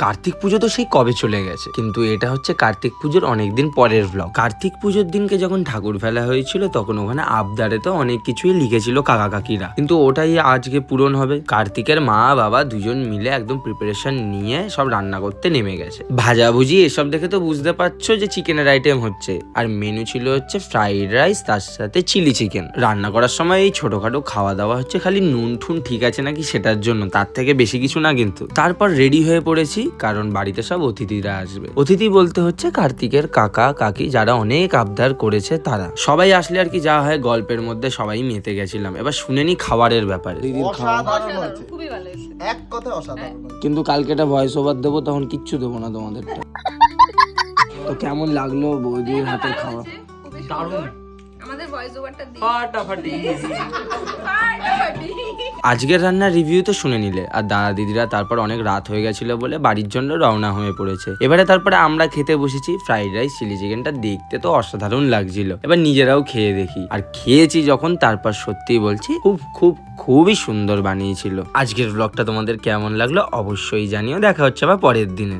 কার্তিক পুজো তো সেই কবে চলে গেছে, কিন্তু এটা হচ্ছে কার্তিক পুজোর অনেকদিন পরের ব্লগ। কার্তিক পুজোর দিনকে যখন ঠাকুর ফেলা হয়েছিল তখন ওখানে আবদারে তো অনেক কিছুই লিখেছিল কাকা কাকিরা, কিন্তু ওটাই আজকে পূরণ হবে। কার্তিকের মা বাবা দুজন মিলে একদম প্রিপারেশন নিয়ে সব রান্না করতে নেমে গেছে। ভাজাভুজি এসব দেখে তো বুঝতে পারছো যে চিকেনের আইটেম হচ্ছে, আর মেনু ছিল হচ্ছে ফ্রাইড রাইস তার সাথে চিলি চিকেন। রান্না করার সময় এই ছোটখাটো খাওয়া দাওয়া হচ্ছে খালি নুন ঠুন ঠিক আছে নাকি সেটার জন্য, তার থেকে বেশি কিছু না। কিন্তু তারপর রেডি হয়ে পড়েছি, কারণ বাড়িতে সব অতিথিরা আসবে। অতিথি বলতে হচ্ছে কার্তিকের কাকা কাকি যারা অনেক আবদার করেছে তারা সবাই আসলে আর কি যা হয় গল্পের মধ্যে সবাই মেতে গেছিলাম। এবার শুনেনি খাবারের ব্যাপারে। খুবই ভালো হয়েছে, এক কথায় অসাধারণ। কিন্তু কালকে একটা ভয়েস ওভার দেবো, তখন কিচ্ছু দেবো না তোমাদেরটা। তো কেমন লাগলো বৌদির হাতে খাওয়া? খুবই দারুণ। সুন্দর। আমাদের ভয়েস ওভারটা দিই। ফাটাফাটি। ফাটাফাটি। আজকের রান্নার রিভিউ তো শুনে নিলে, আর দাদা দিদিরা তারপর অনেক রাত হয়ে গেছিল বলে বাড়ির জন্য রওনা হয়ে পড়েছে। এবারে তারপরে আমরা খেতে বসেছি ফ্রাইড রাইস চিলি চিকেনটা দেখতে তো অসাধারণ লাগছিল, এবার নিজেরাও খেয়ে দেখি। আর খেয়েছি যখন তারপর সত্যিই বলছি খুবই সুন্দর বানিয়েছিল। আজকের ব্লগটা তোমাদের কেমন লাগলো অবশ্যই জানিও। দেখা হচ্ছে আবার পরের দিনে।